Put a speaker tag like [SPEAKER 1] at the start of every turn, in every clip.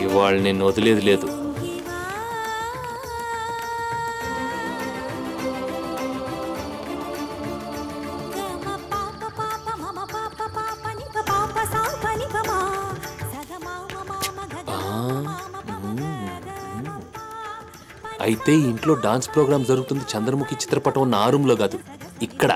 [SPEAKER 1] ఇవాళ నేను వదిలేది లేదు. అయితే ఇంట్లో డాన్స్ ప్రోగ్రామ్ జరుగుతుంది. చంద్రముఖి చిత్రపటం ఉన్న ఆ రూమ్లో కాదు, ఇక్కడ.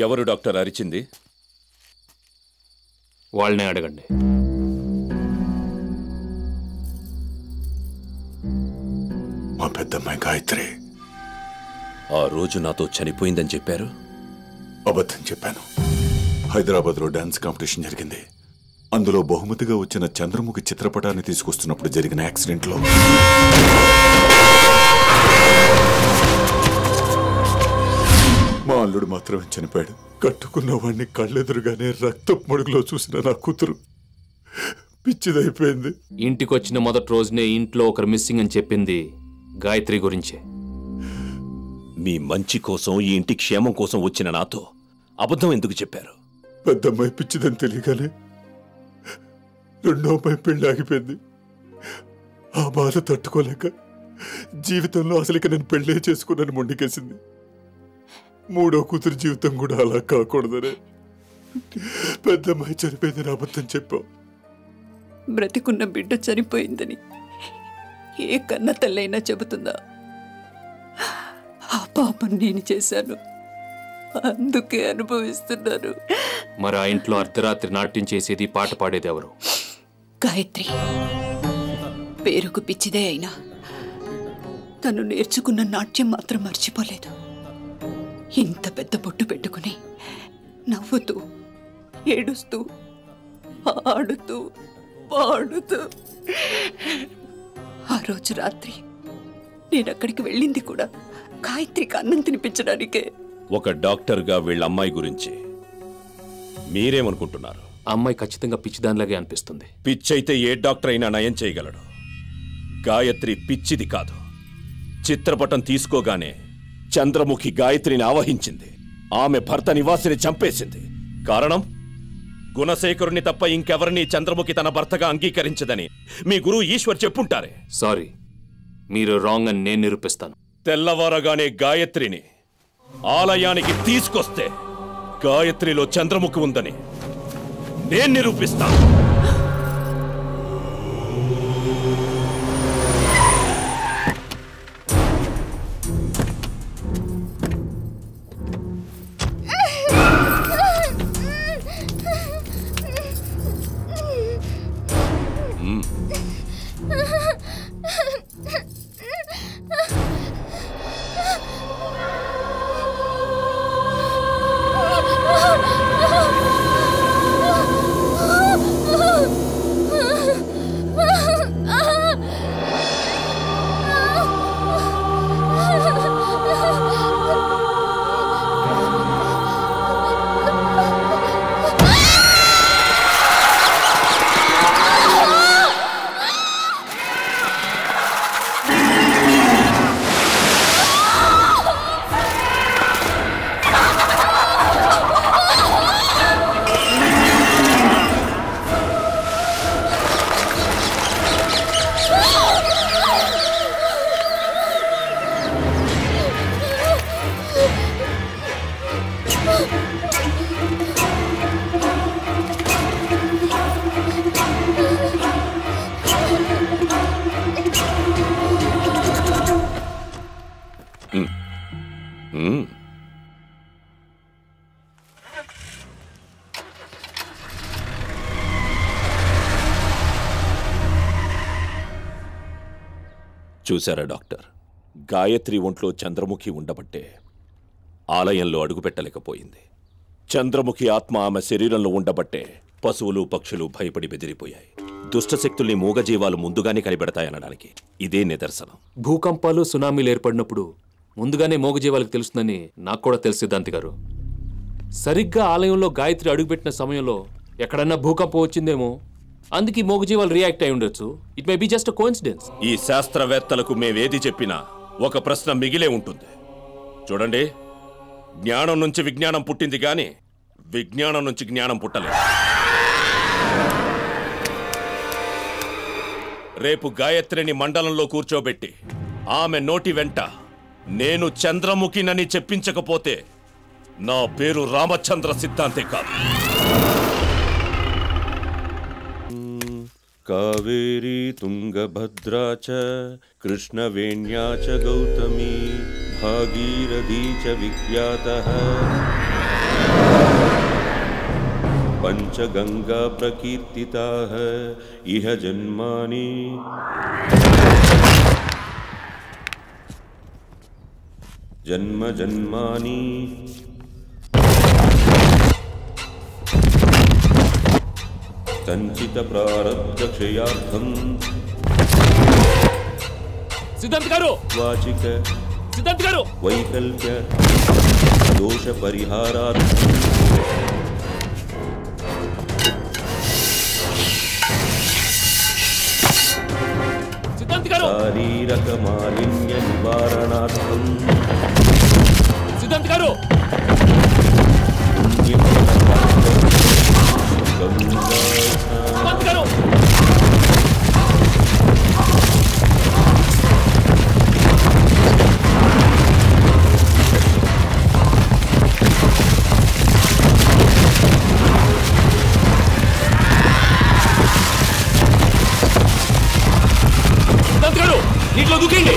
[SPEAKER 2] ఎవరు డాక్టర్ అరిచింది?
[SPEAKER 1] వాళ్ళనే అడగండి.
[SPEAKER 3] మా పెద్దమ్మాయి గాయత్రి
[SPEAKER 2] ఆ రోజు నాతో చనిపోయిందని చెప్పారు.
[SPEAKER 3] అబద్ధం చెప్పాను. హైదరాబాద్లో డాన్స్ కాంపిటీషన్ జరిగింది. అందులో బహుమతిగా వచ్చిన చంద్రముఖి చిత్రపటాన్ని తీసుకొస్తున్నప్పుడు జరిగిన యాక్సిడెంట్లో మా అల్లుడు మాత్రమే చనిపోయాడు. కట్టుకున్న వాడిని కళ్ళెదురుగానే రక్తపు మడుగులో చూసిన నా కూతురు పిచ్చిదైపోయింది.
[SPEAKER 1] ఇంటికొచ్చిన మొదటి రోజునే ఇంట్లో ఒకరు మిస్సింగ్ అని చెప్పింది గాయత్రి గురించే.
[SPEAKER 2] మీ మంచి కోసం, ఈ ఇంటి క్షేమం కోసం వచ్చిన నాతో అబద్ధం ఎందుకు చెప్పారు?
[SPEAKER 3] పెద్దమ్మాయి పిచ్చిదని తెలియగానే రెండో అమ్మాయి పెళ్లి ఆగిపోయింది. ఆ బాధ తట్టుకోలేక జీవితంలో అసలుకి నేను పెళ్లే చేసుకున్నాను మొండికేసింది. మూడో కూతురు జీవితం కూడా అలా కాకూడదనే పెద్దమ్మాయి చనిపోయిందని అబద్ధం చెప్పావు.
[SPEAKER 4] బ్రతికున్న బిడ్డ చనిపోయిందని ఏ కన్న తల్లైనా చెబుతుందా? ఆ పాపం నేను చేశాను, అందుకే అనుభవిస్తున్నాను.
[SPEAKER 1] మరి ఆ ఇంట్లో అర్ధరాత్రి నాట్యం చేసేది, పాట పాడేది ఎవరు?
[SPEAKER 4] గాయత్రి. పేరుకు పిచ్చిదే అయినా తను నేర్చుకున్న నాట్యం మాత్రం మర్చిపోలేదు. ఇంత పెద్ద బొట్టు పెట్టుకుని నవ్వుతూ, ఏడుస్తూ, ఆడుతూ, పాడుతూ ఆ రోజు రాత్రి నేను అక్కడికి వెళ్ళింది కూడా గాయత్రికి అన్నం తినిపించడానికే.
[SPEAKER 2] ఒక డాక్టర్గా వీళ్ళ అమ్మాయి గురించి మీరేమనుకుంటున్నారు?
[SPEAKER 1] అమ్మాయి ఖచ్చితంగా పిచ్చిదానిలాగే అనిపిస్తుంది.
[SPEAKER 2] పిచ్చైతే ఏ డాక్టర్ అయినా నయం చేయగలడు. గాయత్రి పిచ్చిది కాదు. చిత్రపటం తీసుకోగానే చంద్రముఖి గాయత్రిని ఆవహించింది. ఆమె భర్త నివాసిని చంపేసింది. కారణం, గుణశేఖరుని తప్ప ఇంకెవరిని చంద్రముఖి తన భర్తగా అంగీకరించదని మీ గురువు ఈశ్వర్ చెప్పుంటారే.
[SPEAKER 1] సారీ, మీరు రాంగ్ అని నేను నిరూపిస్తాను.
[SPEAKER 2] తెల్లవారగానే గాయత్రిని ఆలయానికి తీసుకొస్తే గాయత్రిలో చంద్రముఖి ఉందని నేను నిరూపిస్తాను. చూశారా డాక్టర్, గాయత్రి ఒంట్లో చంద్రముఖి ఉండబట్టే ఆలయంలో అడుగుపెట్టలేకపోయింది. చంద్రముఖి ఆత్మ ఆమె శరీరంలో ఉండబట్టే పశువులు పక్షులు భయపడి బెదిరిపోయాయి. దుష్టశక్తుల్ని మూగజీవాలు ముందుగానే కనిపెడతాయనడానికి ఇదే నిదర్శనం.
[SPEAKER 1] భూకంపాలు సునామీలు ఏర్పడినప్పుడు ముందుగానే మూగజీవాలకు తెలుస్తుందని నాకు కూడా తెలుసు సిద్ధాంతి గారు. సరిగ్గా ఆలయంలో గాయత్రి అడుగుపెట్టిన సమయంలో ఎక్కడన్నా భూకంపం వచ్చిందేమో, అందుకే మూగజీవాలు రియాక్ట్ అయి ఉండొచ్చు. It may be just coincidence.
[SPEAKER 2] ఈ శాస్త్రవేత్తలకు మేవేది చెప్పినా ఒక ప్రశ్న మిగిలే ఉంటుంది. చూడండి, జ్ఞానం నుంచి విజ్ఞానం పుట్టింది కానీ విజ్ఞానం నుంచి జ్ఞానం పుట్టలేదు. రేపు గాయత్రిని మండలంలో కూర్చోబెట్టి ఆమె నోటి వెంట నేను చంద్రముఖినని చెప్పించకపోతే నా పేరు రామచంద్ర సిద్ధాంతే కాదు. కావేరీ తుంగభద్రా చ కృష్ణవేణ్యా చ గౌతమీ భాగీరథీ చ విఖ్యాతః పంచగంగా ప్రకీర్తితాః ఇహ జన్మాని జన్మ జన్మాని సంచిత ప్రారబ్ధ క్షయార్థం.
[SPEAKER 1] సిద్ధాంత్ గారు,
[SPEAKER 2] వాచిక
[SPEAKER 1] సిద్ధాంత్ గారు,
[SPEAKER 2] వైకల్ప్య దోష పరిహారార్థం
[SPEAKER 1] సిద్ధాంత్ గారు,
[SPEAKER 2] శారీరక మాలిన్య నివారణార్థం
[SPEAKER 1] సిద్ధాంత్ గారు, సిద్ధాంత్ గారు. సిద్ధాంత్ గారు, నీటిలో దూకండి.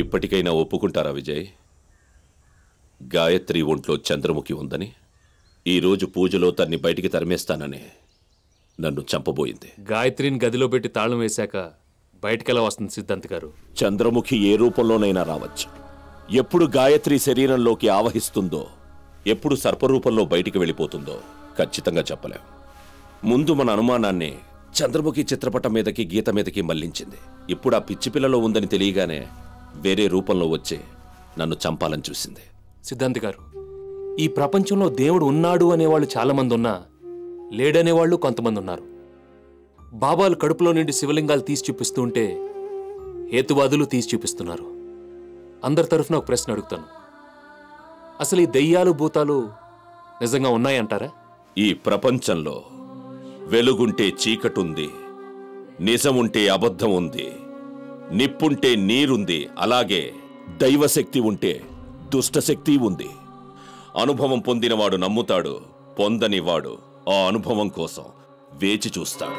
[SPEAKER 2] ఇప్పటికైనా ఒప్పుకుంటారా విజయ్? గాయత్రి ఒంట్లో చంద్రముఖి ఉందని, ఈరోజు పూజలో తన్ని బయటికి తరిమేస్తానని నన్ను చంపబోయింది.
[SPEAKER 1] గాయత్రిని గదిలో పెట్టి తాళం వేశాక బయటికెలా వస్తుంది సిద్ధాంత్ గారు?
[SPEAKER 2] చంద్రముఖి ఏ రూపంలోనైనా రావచ్చు. ఎప్పుడు గాయత్రి శరీరంలోకి ఆవహిస్తుందో, ఎప్పుడు సర్పరూపంలో బయటికి వెళ్ళిపోతుందో ఖచ్చితంగా చెప్పలేం. ముందు మన అనుమానాన్ని చంద్రముఖి చిత్రపటం మీదకి గీత మీదకి మళ్లించింది. ఇప్పుడు ఆ పిచ్చి పిల్లలో ఉందని తెలియగానే వేరే రూపంలో వచ్చి నన్ను చంపాలని చూసింది.
[SPEAKER 1] సిద్ధాంత్ గారు, ఈ ప్రపంచంలో దేవుడు ఉన్నాడు అనేవాళ్ళు చాలా మంది ఉన్నా లేడనేవాళ్ళు కొంతమంది ఉన్నారు. బాబాలు కడుపులో నుండి శివలింగాలు తీసి చూపిస్తూ ఉంటే హేతువాదులు తీసి చూపిస్తున్నారు. అందరి తరఫున ఒక ప్రశ్న అడుగుతాను. అసలు ఈ దెయ్యాలు భూతాలు నిజంగా ఉన్నాయంటారా?
[SPEAKER 2] ఈ ప్రపంచంలో వెలుగుంటే చీకటుంది, నిజముంటే అబద్ధం ఉంది, నిప్పుంటే నీరుంది, అలాగే దైవశక్తి ఉంటే దుష్టశక్తి ఉంది. అనుభవం పొందినవాడు నమ్ముతాడు, పొందనివాడు ఆ అనుభవం కోసం వేచి చూస్తాడు.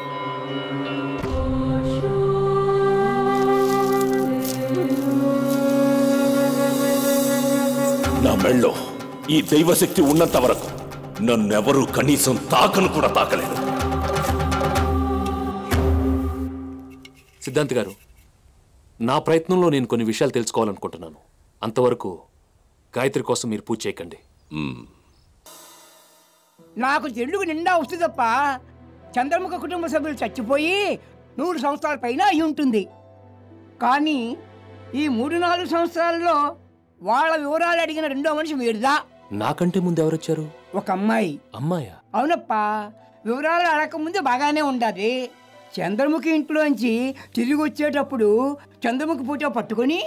[SPEAKER 2] నా మెళ్ళో ఈ దైవశక్తి ఉన్నంత వరకు నన్నెవరూ కనీసం తాకను కూడా తాకలేదు.
[SPEAKER 1] సిద్ధాంత్ గారు, నా ప్రయత్నంలో నేను కొన్ని విషయాలు తెలుసుకోవాలనుకుంటున్నాను. అంతవరకు గాయత్రి కోసం మీరు పూజ చేయకండి.
[SPEAKER 5] నాకు తెలుగు నిండా వస్తుంది తప్ప చంద్రముఖ కుటుంబ సభ్యులు చచ్చిపోయి 100 సంవత్సరాల పైన అయి ఉంటుంది. కానీ ఈ 3-4 సంవత్సరాల్లో వాళ్ళ వివరాలు అడిగిన రెండో మనిషి వీడిదా.
[SPEAKER 1] నాకంటే ముందు ఎవరొచ్చారు?
[SPEAKER 5] ఒక అమ్మాయి.
[SPEAKER 1] అమ్మాయా?
[SPEAKER 5] అవునప్పా, వివరాలు అడగకముందే బాగానే ఉండాలి. చంద్రముఖి ఇంట్లోంచి తిరిగి వచ్చేటప్పుడు చంద్రముఖి పూట పట్టుకొని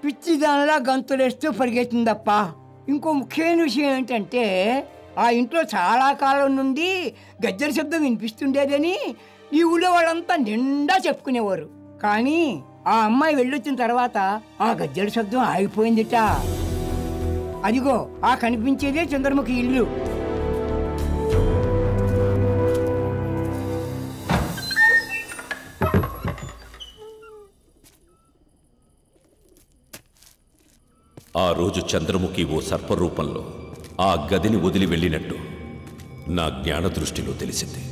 [SPEAKER 5] పిచ్చి దానిలా గంతులేస్తూ పరిగెత్తిందప్ప. ఇంకో ముఖ్యమైన విషయం ఏంటంటే ఆ ఇంట్లో చాలా కాలం నుండి గజ్జల శబ్దం వినిపిస్తుండేదని ఈ ఊళ్ళో వాళ్ళంతా నిండా చెప్పుకునేవారు. కానీ ఆ అమ్మాయి వెళ్ళొచ్చిన తర్వాత ఆ గజ్జల శబ్దం ఆగిపోయిందిట. అదిగో ఆ కనిపించేదే చంద్రముఖి ఇల్లు.
[SPEAKER 2] ఆ రోజు చంద్రముఖి ఓ సర్పరూపంలో ఆ గదిని వదిలి వెళ్ళినట్టు నా జ్ఞాన దృష్టిలో తెలిసింది.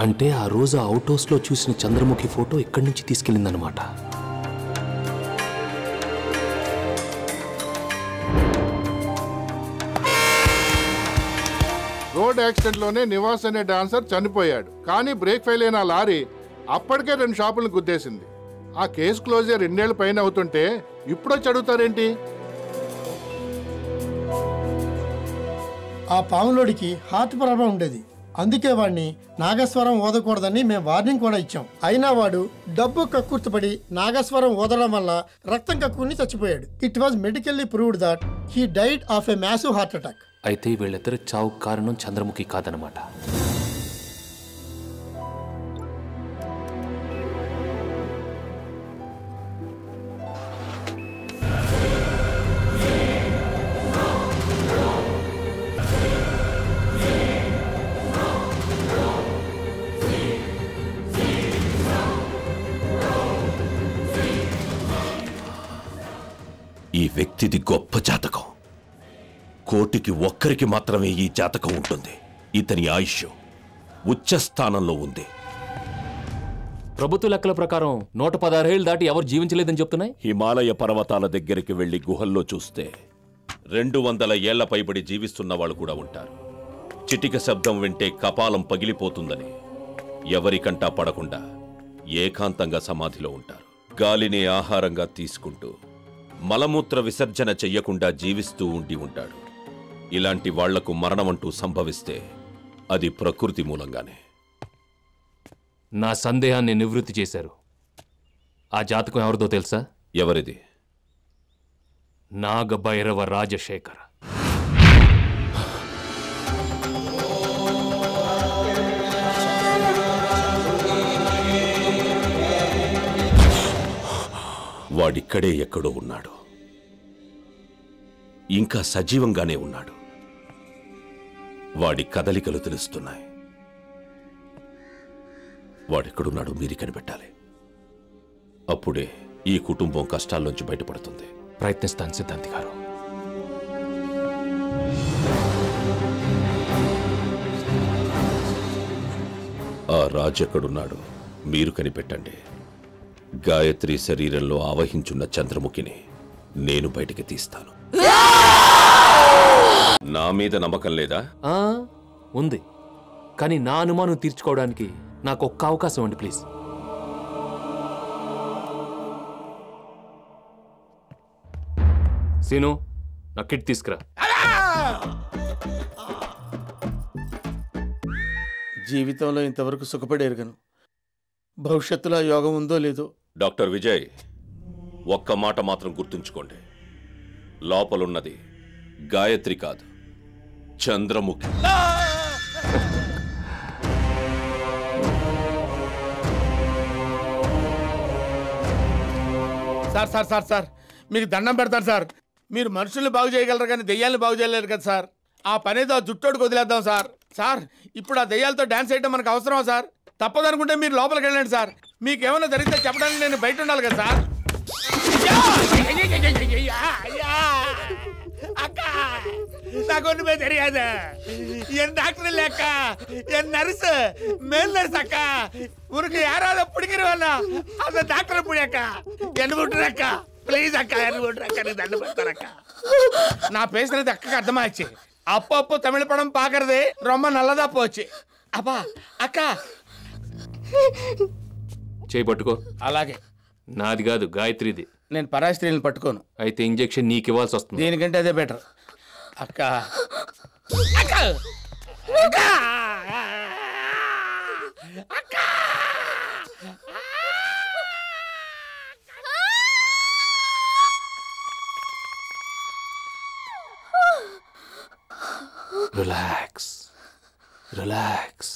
[SPEAKER 1] అంటే ఆ రోజు అవుట్ హౌస్లో చూసిన చంద్రముఖి ఫోటో ఇక్కడి నుంచి తీసుకెళ్ళిందనమాట.
[SPEAKER 6] రోడ్ యాక్సిడెంట్లోనే నివాస్ అనే డాన్సర్ చనిపోయాడు. కానీ బ్రేక్ ఫెయిల్ అయిన లారీ అప్పటికే 2 షాపులను గుద్దేసింది. ఆ కేసు క్లోజ్ 2 ఏళ్ల పైన అవుతుంటే ఇప్పుడొచ్చి అడుగుతారేంటి?
[SPEAKER 7] ఆ పాములోడికి హార్ట్ ప్రాబ్లం ఉండేది. అందుకే వాడిని నాగస్వరం ఓదకూడదని మేము వార్నింగ్ కూడా ఇచ్చాం. అయినా వాడు డబ్బు కక్కుర్తిపడి నాగస్వరం ఓదడం వల్ల రక్తం కక్కుని చచ్చిపోయాడు. It was medically proved that he died of a massive heart attack.
[SPEAKER 1] అయితే వీళ్ళిద్దరి చావు కారణం చంద్రముఖి కాదనమాట.
[SPEAKER 2] ఈ వ్యక్తిది గొప్ప జాతకం. కోటికి ఒక్కరికి మాత్రమే ఈ జాతకం ఉంటుంది. ఇతని ఆయుష్ ఉచ్చస్థానంలో ఉంది.
[SPEAKER 1] ప్రభుత్వ లెక్కల ప్రకారం 116 ఏళ్ళు దాటి ఎవరు జీవించలేదని చెప్తున్నాయి.
[SPEAKER 2] హిమాలయ పర్వతాల దగ్గరికి వెళ్లి గుహల్లో చూస్తే 200 ఏళ్ల పైబడి జీవిస్తున్న వాళ్ళు కూడా ఉంటారు. చిటిక శబ్దం వింటే కపాలం పగిలిపోతుందని ఎవరికంటా పడకుండా ఏకాంతంగా సమాధిలో ఉంటారు. గాలిని ఆహారంగా తీసుకుంటూ మలమూత్ర విసర్జన చెయ్యకుండా జీవిస్తూ ఉండి ఉంటాడు. ఇలాంటి వాళ్లకు మరణమంటూ సంభవిస్తే అది ప్రకృతి మూలంగానే.
[SPEAKER 1] నా సందేహాన్ని నివృత్తి చేశారు. ఆ జాతకం ఎవరిదో తెలుసా?
[SPEAKER 2] ఎవరిది?
[SPEAKER 1] నాగభైరవ రాజశేఖర.
[SPEAKER 2] వాడిక్కడే ఎక్కడో ఉన్నాడు. ఇంకా సజీవంగానే ఉన్నాడు. వాడి కదలికలు తెలుస్తున్నాయి. వాడెక్కడున్నాడో మీరు కనిపెట్టాలి. అప్పుడే ఈ కుటుంబం కష్టాల్లోంచి బయటపడుతుంది.
[SPEAKER 1] ప్రయత్నిస్తాను సిద్ధాంతి గారు.
[SPEAKER 2] ఆ రాజెక్కడున్నాడో మీరు కనిపెట్టండి. గాయత్రి శరీరంలో ఆవహించున్న చంద్రముఖిని నేను బయటికి తీస్తాను. నా మీద నమ్మకం లేదా?
[SPEAKER 1] ఉంది. కానీ నా అనుమానం తీర్చుకోవడానికి నాకు ఒక్క అవకాశం అండి ప్లీజ్. సీను, నా కిట్ తీసుకురా.
[SPEAKER 7] జీవితంలో ఇంతవరకు సుఖపడి ఎరగను. భవిష్యత్తులో యోగం ఉందో లేదో.
[SPEAKER 2] డాక్టర్ విజయ్, ఒక్క మాట మాత్రం గుర్తుంచుకోండి. లోపలున్నది గాయత్రి కాదు, Chandramukhi.
[SPEAKER 7] Sir sir sir sir మీకు దండం పెడతారు సార్. మీరు మనుషుల్ని బాగు చేయగలరు కానీ దెయ్యాలను బాగు చేయలేరు కదా సార్. ఆ పనేదో ఆ జుట్టోడికి వదిలేద్దాం సార్. సార్ ఇప్పుడు ఆ దెయ్యాలతో డాన్స్ చేయడం మనకు అవసరమా సార్? తప్పదనుకుంటే మీరు లోపలికి వెళ్ళండి సార్. మీకేమైనా జరిగితే చెప్పడానికి నేను బయట ఉండాలి కదా సార్. அக்கா நான் ஒண்ணுமே தெரியாது. என் டாக்டர் இல்ல அக்கா, என் நர்ஸ், மேல் நர்ஸ் அக்கா. உனக்கு யாராவது பிடிக்கிறவா அந்த டாக்டரை பிடி அக்கா. என்ன விட்டுறக்கா ப்ளீஸ் அக்கா, என்ன விட்டுறக்கா. நீ தண்டு படுத்துறக்கா. நான் பேசுறது அக்காக்கு அர்த்தமாச்சு. அப்பப்போ தமிழ் படம் பாக்குறது ரொம்ப நல்லதா போச்சு. அப்பா అక్కా
[SPEAKER 1] చేయి పట్టుకో.
[SPEAKER 7] అలాగే.
[SPEAKER 1] నాది కాదు, గాయత్రిది.
[SPEAKER 7] నేను పరాయి స్త్రీలను పట్టుకోను.
[SPEAKER 1] అయితే ఇంజెక్షన్ నీకు ఇవ్వాల్సి వస్తుంది.
[SPEAKER 7] దీనికంటే అదే బెటర్. అక్క అక్క అక్క అక్క
[SPEAKER 1] relax. Relax.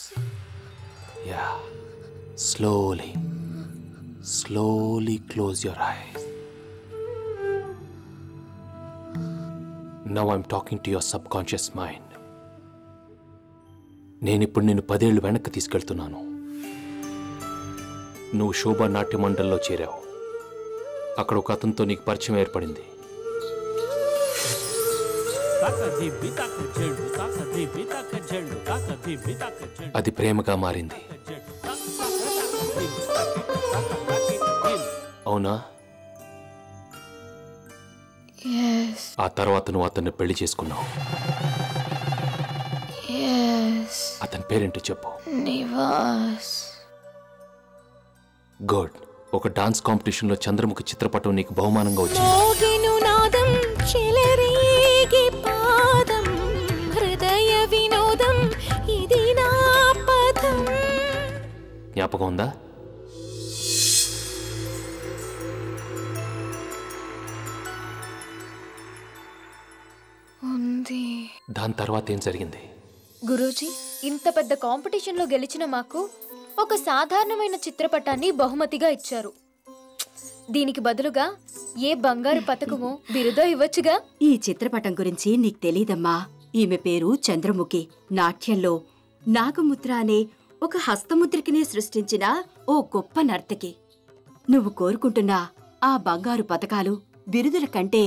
[SPEAKER 1] Yeah, slowly close your eyes. Now I'm talking to your sub conscious mind. నేనిప్పుడు నిన్ను 10 ఏళ్ళు వెనక్కి తీసుకెళ్తున్నాను. నువ్వు శోభా నాట్య మండలిలో చేరావు. అక్కడ ఒక అతనితో నీకు పరిచయం ఏర్పడింది. అది ప్రేమగా మారింది. అవునా? ఆ తర్వాత నువ్వు అతన్ని పెళ్లి చేసుకున్నావు. అతని పేరేంటో చెప్పు.
[SPEAKER 8] నివాస్.
[SPEAKER 1] గుడ్. ఒక డాన్స్ కాంపిటీషన్ లో చంద్రముఖి చిత్రపటం నీకు బహుమానంగా వచ్చింది. జ్ఞాపకం ఉందా?
[SPEAKER 8] ఉంది.
[SPEAKER 1] దాని తర్వాత ఏం జరిగింది?
[SPEAKER 8] గురూజీ, ఇంత పెద్ద కాంపిటీషన్ లో గెలిచిన మాకు ఒక సాధారణమైన చిత్రపటాన్ని బహుమతిగా ఇచ్చారు. దీనికి బదులుగా ఏ బంగారు పతకమో బిరుదో ఇవ్వచ్చుగా.
[SPEAKER 4] ఈ చిత్రపటం గురించి నీకు తెలీదమ్మా. ఈమె పేరు చంద్రముఖి. నాట్యంలో నాగముద్ర అనే ఒక హస్తముద్రికనే సృష్టించిన ఓ గొప్ప నర్తకి. నువ్వు కోరుకుంటున్న ఆ బంగారు పతకాలు, బిరుదుల కంటే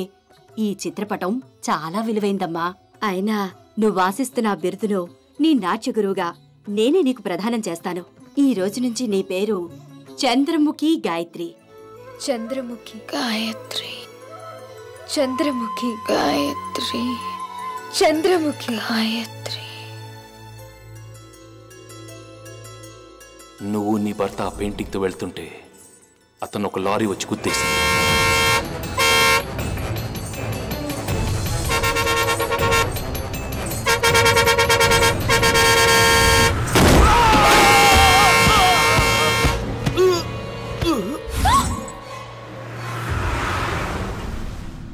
[SPEAKER 4] ఈ చిత్రపటం చాలా విలువైందమ్మా. అయినా నువ్వాసిస్తున్న ఆ బిరుదును నీ నాట్య గురువుగా నేనే నీకు ప్రదానం చేస్తాను. ఈ రోజు నుంచి నీ పేరు చంద్రముఖి గాయత్రి.
[SPEAKER 8] చంద్రముఖి గాయత్రి, చంద్రముఖి గాయత్రి, చంద్రముఖి గాయత్రి.
[SPEAKER 1] నువ్వు నీ భర్త ఆ పెయింటింగ్తో వెళ్తుంటే అతను ఒక లారీ వచ్చి గుద్దేసింది.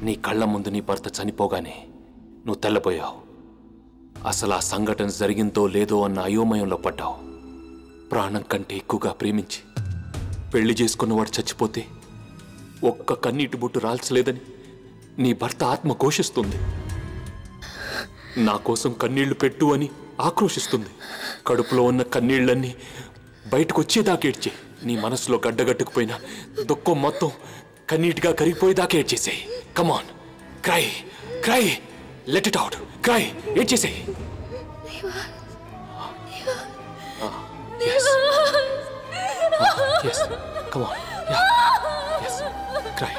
[SPEAKER 1] నీ కళ్ళ ముందు నీ భర్త చనిపోగానే నువ్వు తెల్లపోయావు. అసలు ఆ సంఘటన జరిగిందో లేదో అన్న అయోమయంలో పడ్డావు. ప్రాణం కంటే ఎక్కువగా ప్రేమించి పెళ్లి చేసుకున్నవాడు చచ్చిపోతే ఒక్క కన్నీటి బొట్టు రాల్చలేదని నీ భర్త ఆత్మ ఘోషిస్తుంది. నా కోసం కన్నీళ్లు పెట్టు అని ఆక్రోశిస్తుంది. కడుపులో ఉన్న కన్నీళ్లన్నీ బయటకు వచ్చేదాకేడ్చే. నీ మనసులో గడ్డగట్టుకుపోయిన దుఃఖం మొత్తం కన్నీటిగా కరిగిపోయేదాకా ఏడ్చేసేయి. Come on, cry cry, let it out, cry, ఏడ్చేసేయి. Yes. Yes. Come on. Yeah. Yes. Cry.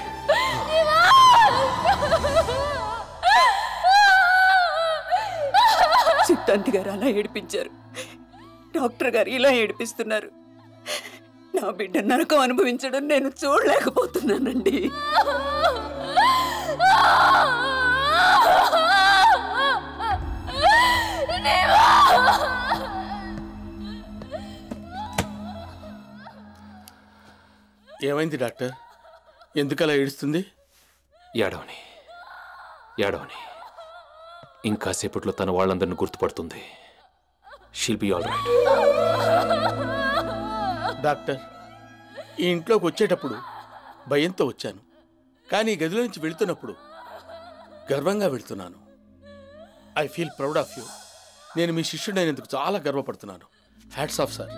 [SPEAKER 4] సిద్ధాంతి గారు అలా ఏడిపించారు. డాక్టర్ గారు ఇలా ఏడిపిస్తున్నారు. నా బిడ్డ నరకం అనుభవించడం నేను చూడలేకపోతున్నానండి.
[SPEAKER 7] ఏమైంది డాక్టర్? ఎందుకలా ఏడుస్తుంది?
[SPEAKER 1] ఏడవని ఏడవని. ఇంకాసేపట్లో తన వాళ్ళందరిని గుర్తుపడుతుంది. She'll be all right.
[SPEAKER 7] Doctor, ఈ ఇంట్లోకి వచ్చేటప్పుడు భయంతో వచ్చాను, కానీ గదిలో నుంచి వెళుతున్నప్పుడు గర్వంగా వెళుతున్నాను. I feel proud of you. నేను మీ శిష్యుడైనందుకు చాలా గర్వపడుతున్నాను. Hats off sir.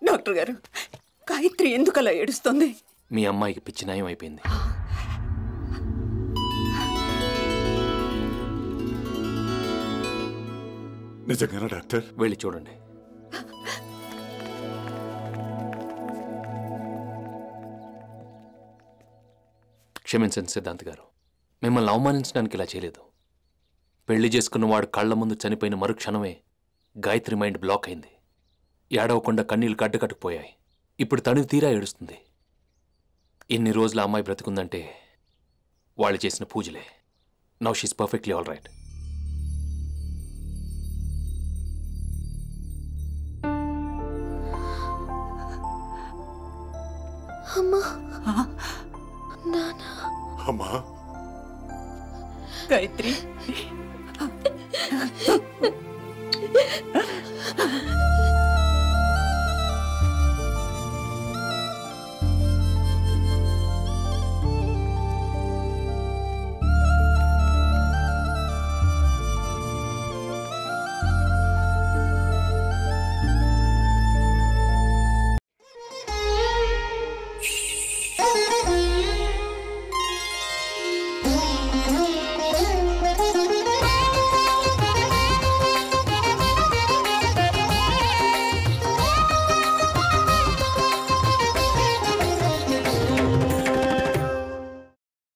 [SPEAKER 4] డాక్టర్ గారు, గాయత్రి ఎందుకు అలా ఏడుస్తుంది?
[SPEAKER 1] మీ అమ్మాయికి పిచ్చి నయం అయిపోయింది.
[SPEAKER 3] నిజంగానా డాక్టర్?
[SPEAKER 1] వెళ్ళి చూడండి. క్షమించండి సిద్ధాంత్ గారు, మిమ్మల్ని అవమానించడానికి ఇలా చేయలేదు. పెళ్లి చేసుకున్నవాడు కళ్ల ముందు చనిపోయిన మరుక్షణమే గాయత్రి మైండ్ బ్లాక్ అయింది. ఏడవకుండా కన్నీళ్లు గడ్డకట్టుకుపోయాయి. ఇప్పుడు తను తీరా ఏడుస్తుంది. ఎన్ని రోజులు అమ్మాయి బ్రతుకుందంటే వాళ్ళు చేసిన పూజలే. Now she's perfectly all right.
[SPEAKER 8] అమ్మా
[SPEAKER 3] అమ్మా
[SPEAKER 9] గాయత్రి